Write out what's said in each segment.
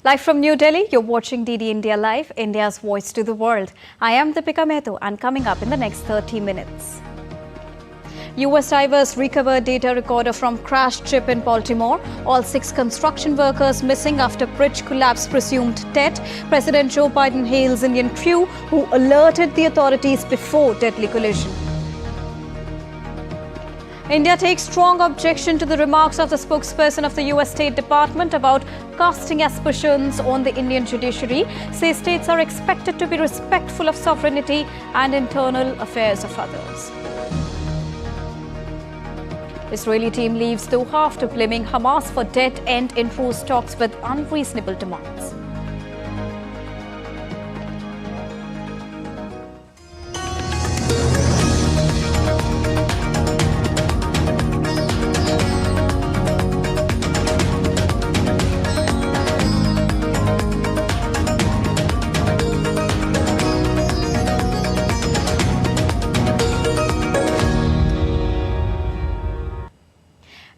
Live from New Delhi, you're watching DD India Live, India's voice to the world. I am Deepika Mehto, and coming up in the next 30 minutes. US divers recovered data recorder from crashed ship in Baltimore. All 6 construction workers missing after bridge collapse presumed dead. President Joe Biden hails Indian crew who alerted the authorities before deadly collision. India takes strong objection to the remarks of the spokesperson of the US State Department about casting aspersions on the Indian judiciary. Says states are expected to be respectful of sovereignty and internal affairs of others. Israeli team leaves Doha after blaming Hamas for dead end in truce talks with unreasonable demands.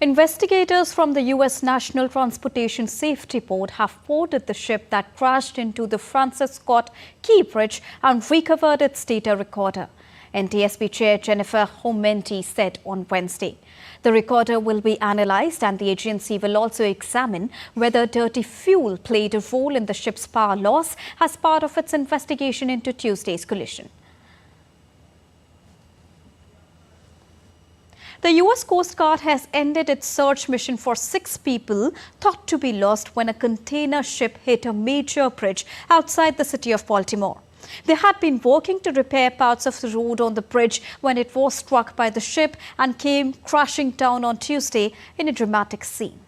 Investigators from the U.S. National Transportation Safety Board have boarded the ship that crashed into the Francis Scott Key Bridge and recovered its data recorder, NTSB Chair Jennifer Homenti said on Wednesday. The recorder will be analysed and the agency will also examine whether dirty fuel played a role in the ship's power loss as part of its investigation into Tuesday's collision. The U.S. Coast Guard has ended its search mission for 6 people thought to be lost when a container ship hit a major bridge outside the city of Baltimore. They had been working to repair parts of the road on the bridge when it was struck by the ship and came crashing down on Tuesday in a dramatic scene.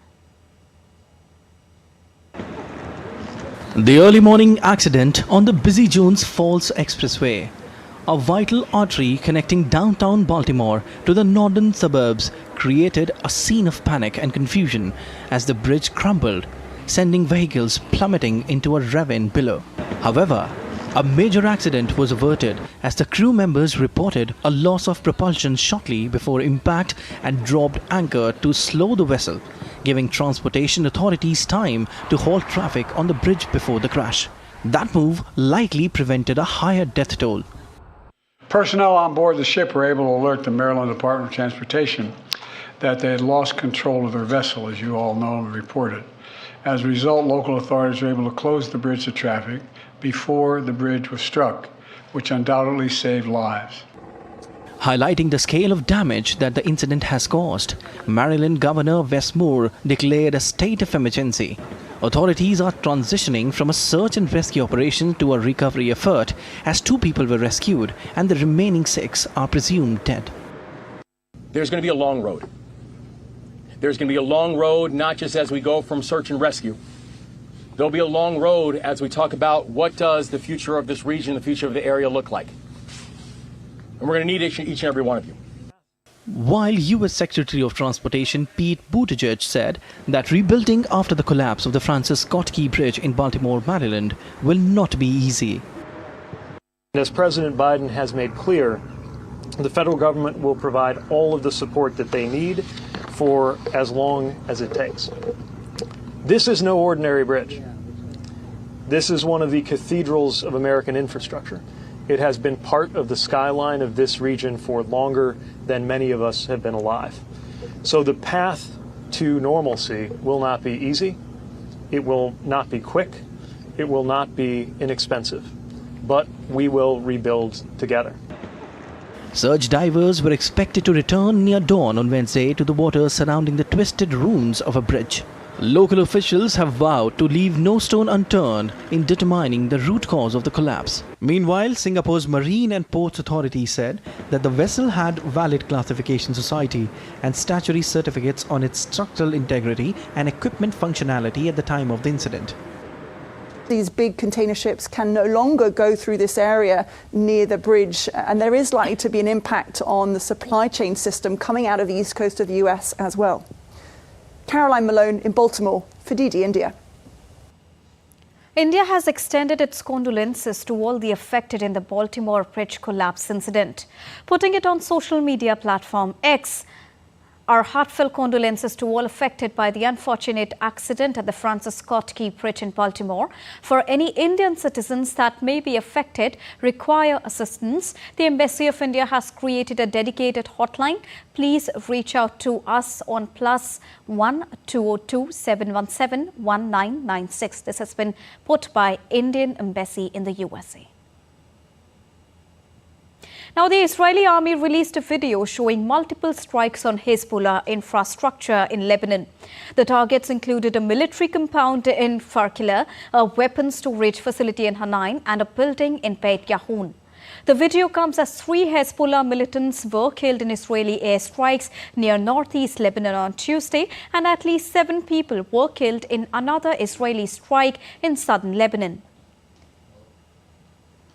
The early morning accident on the busy Jones Falls Expressway, a vital artery connecting downtown Baltimore to the northern suburbs, created a scene of panic and confusion as the bridge crumbled, sending vehicles plummeting into a ravine below. However, a major accident was averted as the crew members reported a loss of propulsion shortly before impact and dropped anchor to slow the vessel, giving transportation authorities time to halt traffic on the bridge before the crash. That move likely prevented a higher death toll. Personnel on board the ship were able to alert the Maryland Department of Transportation that they had lost control of their vessel, as you all know and reported. As a result, local authorities were able to close the bridge to traffic before the bridge was struck, which undoubtedly saved lives. Highlighting the scale of damage that the incident has caused, Maryland Governor Wes Moore declared a state of emergency. Authorities are transitioning from a search and rescue operation to a recovery effort as 2 people were rescued and the remaining 6 are presumed dead. There's going to be a long road. There's going to be a long road, not just as we go from search and rescue. There'll be a long road as we talk about what does the future of this region, the future of the area look like. And we're going to need each and every one of you. While U.S. Secretary of Transportation Pete Buttigieg said that rebuilding after the collapse of the Francis Scott Key Bridge in Baltimore, Maryland will not be easy. As President Biden has made clear, the federal government will provide all of the support that they need for as long as it takes. This is no ordinary bridge. This is one of the cathedrals of American infrastructure. It has been part of the skyline of this region for longer than many of us have been alive. So the path to normalcy will not be easy. It will not be quick. It will not be inexpensive. But we will rebuild together. Search divers were expected to return near dawn on Wednesday to the waters surrounding the twisted ruins of a bridge. Local officials have vowed to leave no stone unturned in determining the root cause of the collapse. Meanwhile, Singapore's Marine and Ports Authority said that the vessel had valid classification society and statutory certificates on its structural integrity and equipment functionality at the time of the incident. These big container ships can no longer go through this area near the bridge, and there is likely to be an impact on the supply chain system coming out of the east coast of the US as well. Caroline Malone in Baltimore for DD India. India has extended its condolences to all the affected in the Baltimore bridge collapse incident. Putting it on social media platform X, Our heartfelt condolences to all affected by the unfortunate accident at the Francis Scott Key Bridge in Baltimore. For any Indian citizens that may be affected, require assistance, the Embassy of India has created a dedicated hotline. Please reach out to us on +1 202 717 1996. This has been put by Indian Embassy in the USA. Now, the Israeli army released a video showing multiple strikes on Hezbollah infrastructure in Lebanon. The targets included a military compound in Farkila, a weapons storage facility in Hanain, and a building in Beit Yahun. The video comes as 3 Hezbollah militants were killed in Israeli airstrikes near northeast Lebanon on Tuesday, and at least 7 people were killed in another Israeli strike in southern Lebanon.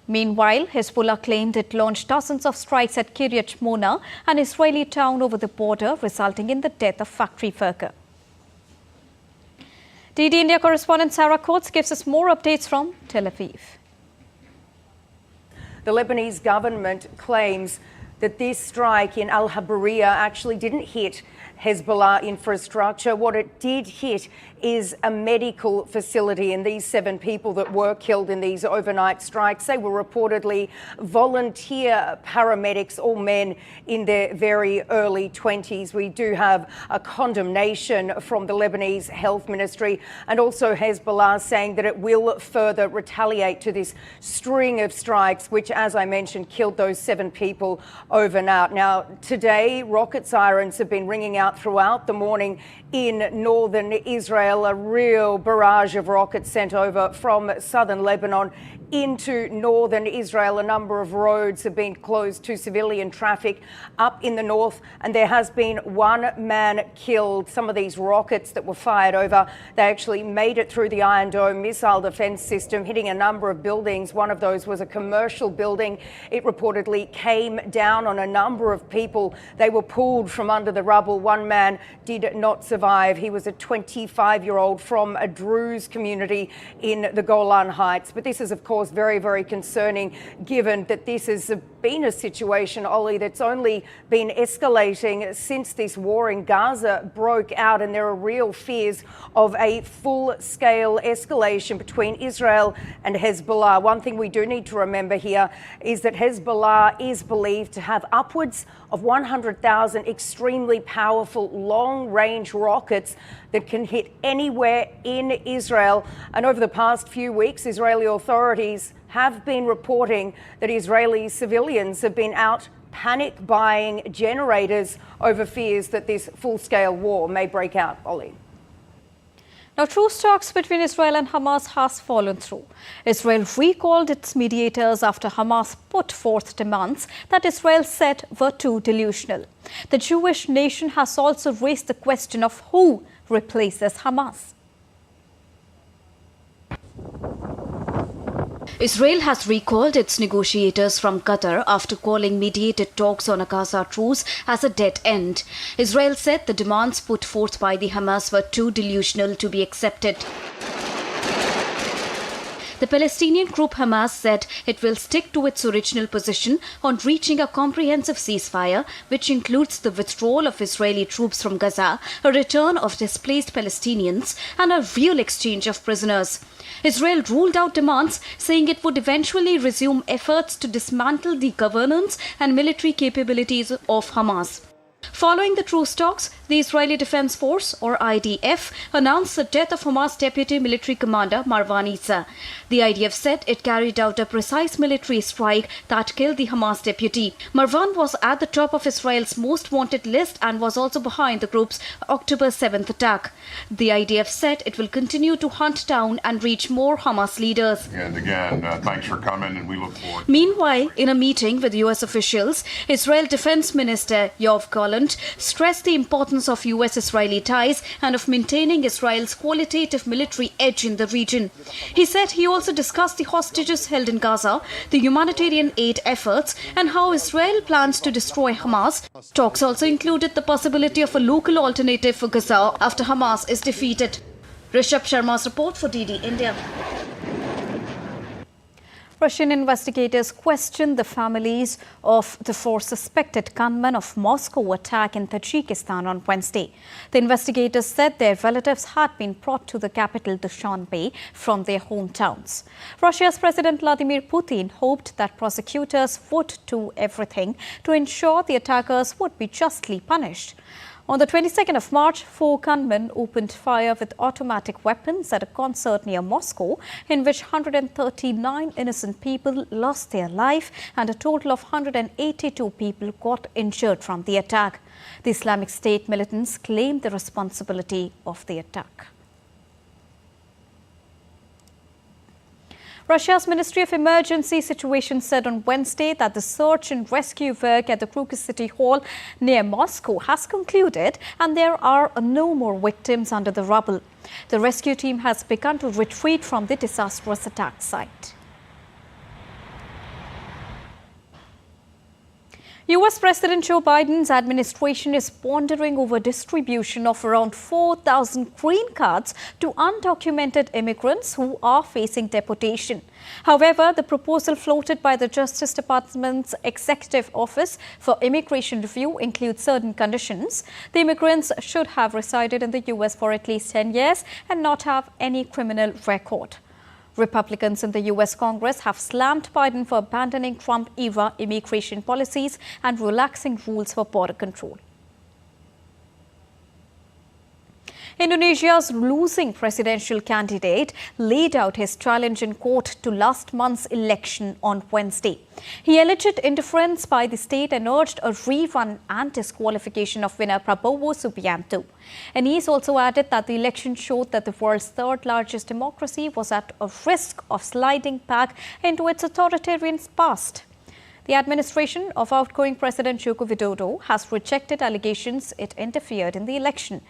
Meanwhile, Hezbollah claimed it launched dozens of strikes at Kiryat Mona, an Israeli town over the border, resulting in the death of factory worker. DD India correspondent Sarah Coates gives us more updates from Tel Aviv. The Lebanese government claims that this strike in Al-Habariya actually didn't hit Hezbollah infrastructure. What it did hit is a medical facility, and these 7 people that were killed in these overnight strikes, they were reportedly volunteer paramedics, all men in their very early 20s. We do have a condemnation from the Lebanese Health Ministry, and also Hezbollah saying that it will further retaliate to this string of strikes, which, as I mentioned, killed those 7 people overnight. Now, today, rocket sirens have been ringing out throughout the morning in northern Israel, a real barrage of rockets sent over from southern Lebanon into northern Israel. A number of roads have been closed to civilian traffic up in the north, and there has been 1 man killed. Some of these rockets that were fired over, they actually made it through the Iron Dome missile defense system, hitting a number of buildings. One of those was a commercial building. It reportedly came down on a number of people. They were pulled from under the rubble. 1 man did not survive. He was a 25-year-old from a Druze community in the Golan Heights. But this is, of course, very, very concerning, given that this has been a situation, Ollie, that's only been escalating since this war in Gaza broke out, and there are real fears of a full-scale escalation between Israel and Hezbollah. One thing we do need to remember here is that Hezbollah is believed to have upwards of 100,000 extremely powerful long-range rockets that can hit anywhere in Israel. And over the past few weeks, Israeli authorities have been reporting that Israeli civilians have been out panic buying generators over fears that this full-scale war may break out. Ollie. Now, truce talks between Israel and Hamas has fallen through. Israel recalled its mediators after Hamas put forth demands that Israel said were too delusional. The Jewish nation has also raised the question of who replaces Hamas. Israel has recalled its negotiators from Qatar after calling mediated talks on a Gaza truce as a dead end. Israel said the demands put forth by the Hamas were too delusional to be accepted. The Palestinian group Hamas said it will stick to its original position on reaching a comprehensive ceasefire, which includes the withdrawal of Israeli troops from Gaza, a return of displaced Palestinians, and a real exchange of prisoners. Israel ruled out demands, saying it would eventually resume efforts to dismantle the governance and military capabilities of Hamas. Following the truce talks, the Israeli Defense Force, or IDF, announced the death of Hamas deputy military commander Marwan Issa. The IDF said it carried out a precise military strike that killed the Hamas deputy. Marwan was at the top of Israel's most wanted list and was also behind the group's October 7th attack. The IDF said it will continue to hunt down and reach more Hamas leaders. And again, thanks for coming, and we look forward. Meanwhile, in a meeting with U.S. officials, Israel Defense Minister Yoav Gallant stressed the importance of U.S.-Israeli ties and of maintaining Israel's qualitative military edge in the region. He said he also discussed the hostages held in Gaza, the humanitarian aid efforts, and how Israel plans to destroy Hamas. Talks also included the possibility of a local alternative for Gaza after Hamas is defeated. Rishabh Sharma's report for DD India. Russian investigators questioned the families of the four suspected gunmen of Moscow attack in Tajikistan on Wednesday. The investigators said their relatives had been brought to the capital Dushanbe from their hometowns. Russia's President Vladimir Putin hoped that prosecutors would do everything to ensure the attackers would be justly punished. On the 22nd of March, four gunmen opened fire with automatic weapons at a concert near Moscow, in which 139 innocent people lost their life and a total of 182 people got injured from the attack. The Islamic State militants claimed the responsibility of the attack. Russia's Ministry of Emergency Situations said on Wednesday that the search and rescue work at the Crocus City Hall near Moscow has concluded and there are no more victims under the rubble. The rescue team has begun to retreat from the disastrous attack site. US President Joe Biden's administration is pondering over distribution of around 4,000 green cards to undocumented immigrants who are facing deportation. However, the proposal floated by the Justice Department's Executive Office for Immigration Review includes certain conditions. The immigrants should have resided in the US for at least 10 years and not have any criminal record. Republicans in the US Congress have slammed Biden for abandoning Trump-era immigration policies and relaxing rules for border control. Indonesia's losing presidential candidate laid out his challenge in court to last month's election on Wednesday. He alleged interference by the state and urged a rerun and disqualification of winner Prabowo Subianto. And he's also added that the election showed that the world's third largest democracy was at a risk of sliding back into its authoritarian past. The administration of outgoing President Joko Widodo has rejected allegations it interfered in the election.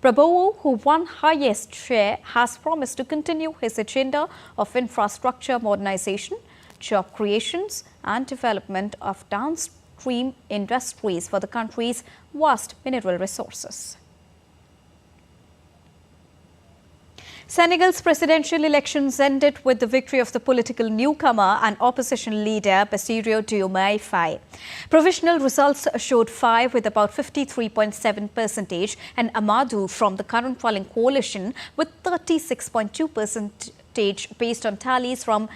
Prabowo, who won highest share, has promised to continue his agenda of infrastructure modernization, job creations and development of downstream industries for the country's vast mineral resources. Senegal's presidential elections ended with the victory of the political newcomer and opposition leader Bassirou Diomaye Faye. Provisional results showed Faye with about 53.7% and Amadou from the current ruling coalition with 36.2% based on tallies from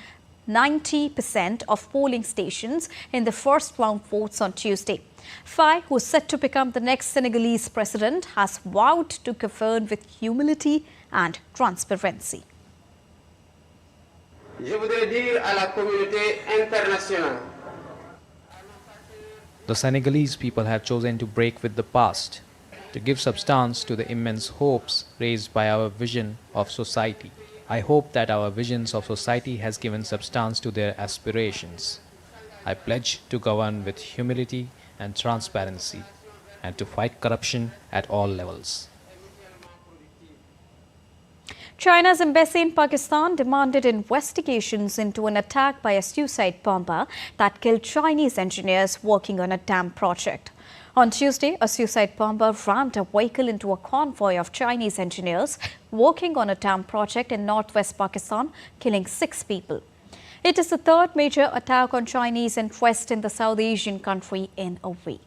90% of polling stations in the first round votes on Tuesday. Faye, who is set to become the next Senegalese president, has vowed to govern with humility and transparency. Je voudrais dire à la communauté internationale. The Senegalese people have chosen to break with the past, to give substance to the immense hopes raised by our vision of society. I hope that our visions of society has given substance to their aspirations. I pledge to govern with humility and transparency and to fight corruption at all levels. China's embassy in Pakistan demanded investigations into an attack by a suicide bomber that killed Chinese engineers working on a dam project. On Tuesday, a suicide bomber rammed a vehicle into a convoy of Chinese engineers working on a dam project in northwest Pakistan, killing 6 people. It is the third major attack on Chinese interest in the South Asian country in a week.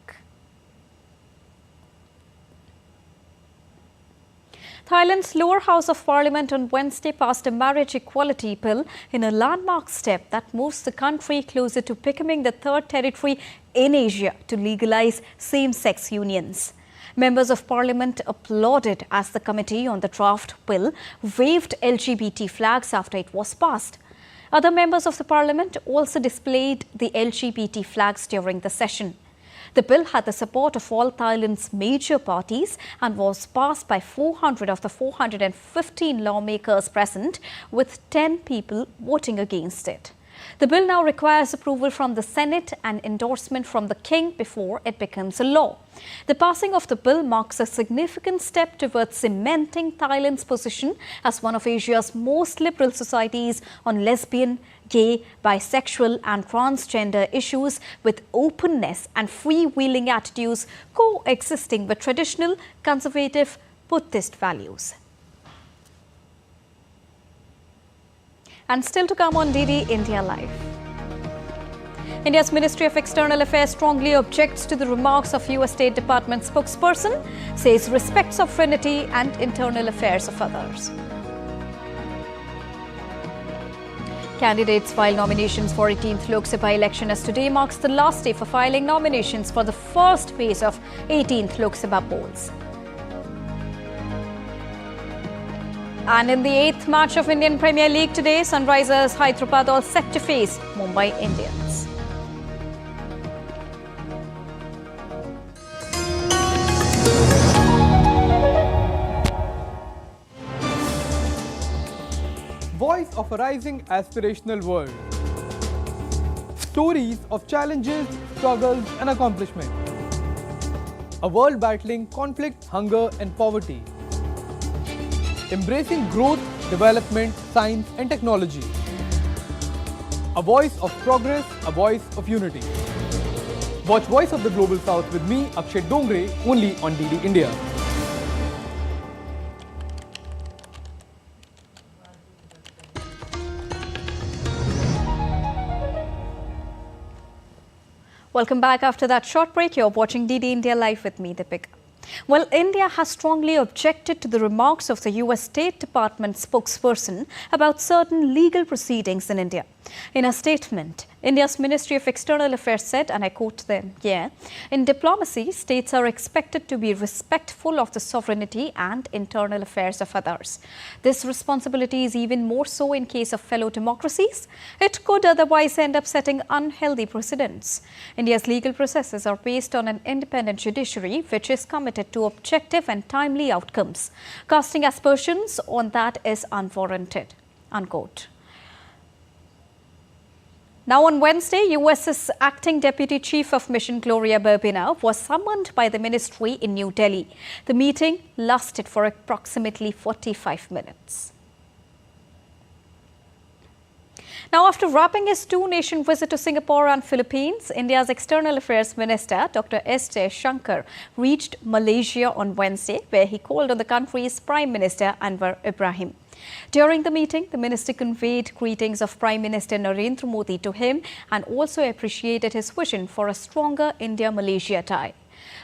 Thailand's lower house of parliament on Wednesday passed a marriage equality bill in a landmark step that moves the country closer to becoming the third territory in Asia to legalize same-sex unions. Members of parliament applauded as the committee on the draft bill waved LGBT flags after it was passed. Other members of the parliament also displayed the LGBT flags during the session. The bill had the support of all Thailand's major parties and was passed by 400 of the 415 lawmakers present, with 10 people voting against it. The bill now requires approval from the Senate and endorsement from the King before it becomes a law. The passing of the bill marks a significant step towards cementing Thailand's position as one of Asia's most liberal societies on lesbian, gay, bisexual and transgender issues, with openness and freewheeling attitudes coexisting with traditional conservative Buddhist values. And still to come on DD India Live. India's Ministry of External Affairs strongly objects to the remarks of US State Department spokesperson, says respects sovereignty and internal affairs of others. Candidates file nominations for 18th Lok Sabha election as today marks the last day for filing nominations for the first phase of 18th Lok Sabha polls. And in the 8th match of Indian Premier League today, Sunrisers Hyderabad all set to face Mumbai Indians. Voice of a rising aspirational world. Stories of challenges, struggles and accomplishment. A world battling conflict, hunger and poverty. Embracing growth, development, science and technology. A voice of progress, a voice of unity. Watch Voice of the Global South with me, Akshay Dongre, only on DD India. Welcome back after that short break. You're watching DD India Live with me, Deepika. Well, India has strongly objected to the remarks of the US State Department spokesperson about certain legal proceedings in India. In a statement, India's Ministry of External Affairs said, and I quote them here, "In diplomacy, states are expected to be respectful of the sovereignty and internal affairs of others. This responsibility is even more so in case of fellow democracies. It could otherwise end up setting unhealthy precedents. India's legal processes are based on an independent judiciary which is committed to objective and timely outcomes. Casting aspersions on that is unwarranted." Unquote. Now on Wednesday, US's acting Deputy Chief of Mission Gloria Berbina was summoned by the ministry in New Delhi. The meeting lasted for approximately 45 minutes. Now, after wrapping his two-nation visit to Singapore and Philippines, India's External Affairs Minister, Dr. S. Jaishankar, reached Malaysia on Wednesday, where he called on the country's Prime Minister Anwar Ibrahim. During the meeting, the minister conveyed greetings of Prime Minister Narendra Modi to him and also appreciated his vision for a stronger India-Malaysia tie.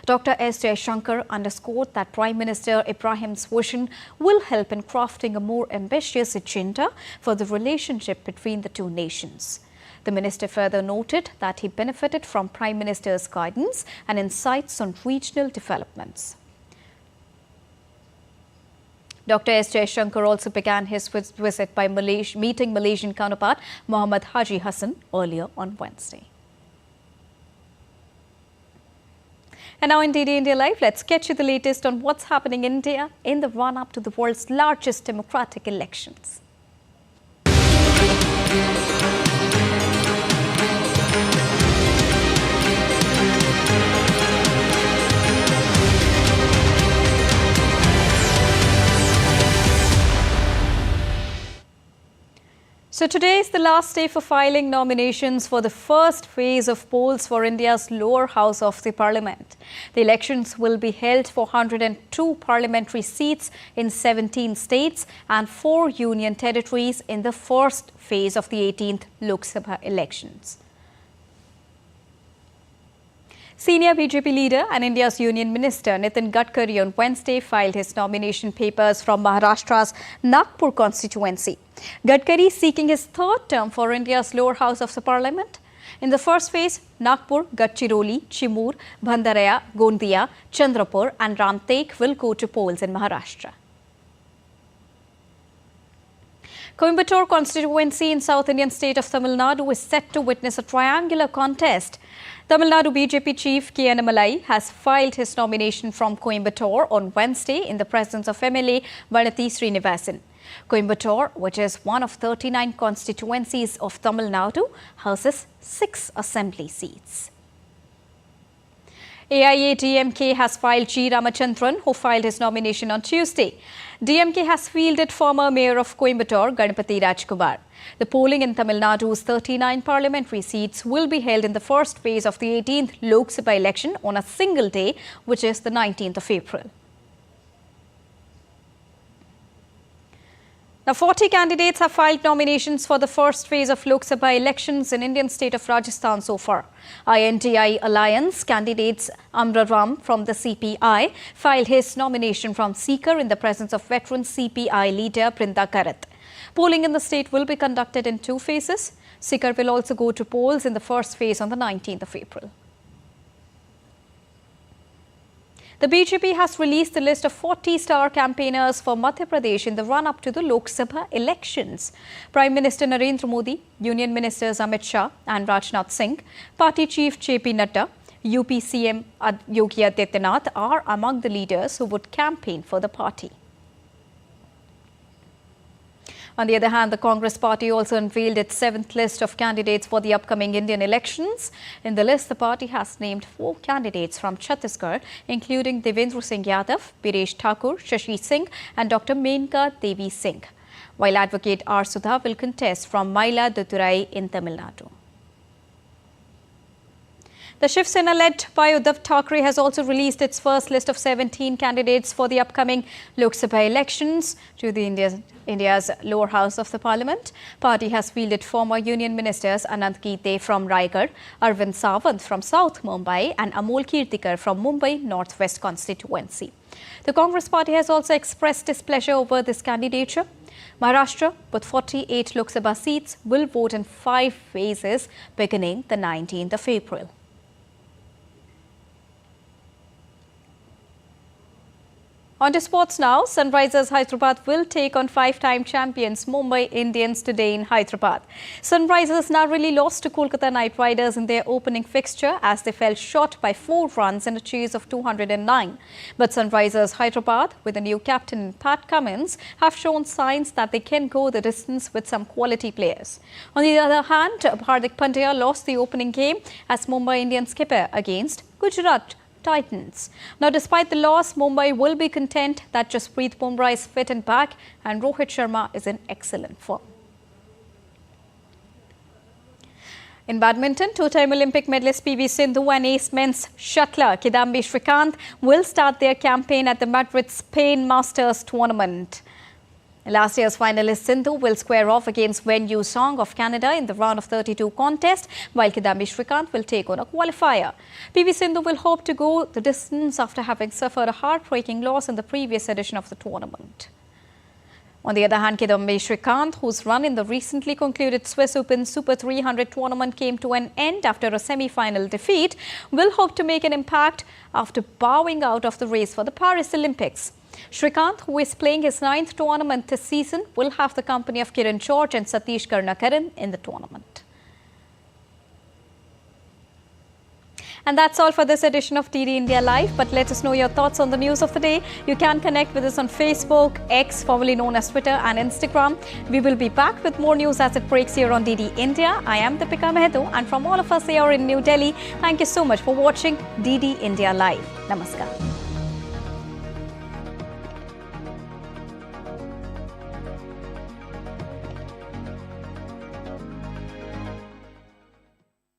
Dr. S. Jaishankar underscored that Prime Minister Ibrahim's vision will help in crafting a more ambitious agenda for the relationship between the two nations. The minister further noted that he benefited from Prime Minister's guidance and insights on regional developments. Dr. S. Jaishankar also began his visit by meeting Malaysian counterpart Muhammad Haji Hassan earlier on Wednesday. And now in DD India Live, let's get you the latest on what's happening in India in the run-up to the world's largest democratic elections. So today is the last day for filing nominations for the first phase of polls for India's lower house of the parliament. The elections will be held for 102 parliamentary seats in 17 states and 4 union territories in the first phase of the 18th Lok Sabha elections. Senior BJP leader and India's Union Minister Nitin Gadkari on Wednesday filed his nomination papers from Maharashtra's Nagpur constituency. Gadkari is seeking his third term for India's lower house of the parliament. In the first phase, Nagpur, Gadchiroli, Chimur, Bhandaraya, Gondia, Chandrapur and Ramtek will go to polls in Maharashtra. Coimbatore constituency in South Indian state of Tamil Nadu is set to witness a triangular contest. Tamil Nadu BJP chief K. Annamalai has filed his nomination from Coimbatore on Wednesday in the presence of MLA Vanati Srinivasan. Coimbatore, which is one of 39 constituencies of Tamil Nadu, houses 6 assembly seats. AIA-DMK has filed G. Ramachandran, who filed his nomination on Tuesday. DMK has fielded former mayor of Coimbatore, Ganapati Rajkumar. The polling in Tamil Nadu's 39 parliamentary seats will be held in the first phase of the 18th Lok Sabha election on a single day, which is the 19th of April. Now, 40 candidates have filed nominations for the first phase of Lok Sabha elections in Indian state of Rajasthan so far. INDI Alliance candidates Amra Ram from the CPI filed his nomination from Sikar in the presence of veteran CPI leader Brinda Karat. Polling in the state will be conducted in 2 phases. Sikar will also go to polls in the first phase on the 19th of April. The BJP has released the list of 40 star campaigners for Madhya Pradesh in the run-up to the Lok Sabha elections. Prime Minister Narendra Modi, Union Ministers Amit Shah and Rajnath Singh, Party Chief JP Nadda, UP CM Yogi Adityanath are among the leaders who would campaign for the party. On the other hand, the Congress party also unveiled its 7th list of candidates for the upcoming Indian elections. In the list, the party has named 4 candidates from Chhattisgarh, including Devendra Singh Yadav, Biresh Thakur, Shashi Singh and Dr. Menka Devi Singh, while Advocate R. Sudha will contest from Myiladurai in Tamil Nadu. The Shiv Sena led by Uddhav Thackeray has also released its first list of 17 candidates for the upcoming Lok Sabha elections to the India's lower house of the parliament. Party has fielded former union ministers Anand Gite from Raigad, Arvind Sawant from South Mumbai and Amol Kirtikar from Mumbai Northwest constituency. The Congress party has also expressed displeasure over this candidature. Maharashtra, with 48 Lok Sabha seats, will vote in 5 phases beginning the 19th of April. On to sports now. Sunrisers Hyderabad will take on 5-time champions Mumbai Indians today in Hyderabad. Sunrisers narrowly lost to Kolkata Knight Riders in their opening fixture as they fell short by 4 runs in a chase of 209. But Sunrisers Hyderabad, with a new captain Pat Cummins, have shown signs that they can go the distance with some quality players. On the other hand, Hardik Pandya lost the opening game as Mumbai Indians skipper against Gujarat Titans. Now, despite the loss, Mumbai will be content that Jasprit Bumrah is fit and back and Rohit Sharma is in excellent form. In badminton, 2-time Olympic medalist PV Sindhu and ace men's shuttler Kidambi Srikanth will start their campaign at the Madrid Spain Masters tournament. Last year's finalist Sindhu will square off against Wen Yu Song of Canada in the round of 32 contest, while Kidambi Srikanth will take on a qualifier. PV Sindhu will hope to go the distance after having suffered a heartbreaking loss in the previous edition of the tournament. On the other hand, Kidambi Srikanth, whose run in the recently concluded Swiss Open Super 300 tournament came to an end after a semi-final defeat, will hope to make an impact after bowing out of the race for the Paris Olympics. Srikanth, who is playing his 9th tournament this season, will have the company of Kiran George and Satish Karnakaran in the tournament. And that's all for this edition of DD India Live. But let us know your thoughts on the news of the day. You can connect with us on Facebook, X, formerly known as Twitter, and Instagram. We will be back with more news as it breaks here on DD India. I am Deepika Mehto, and from all of us here in New Delhi, thank you so much for watching DD India Live. Namaskar.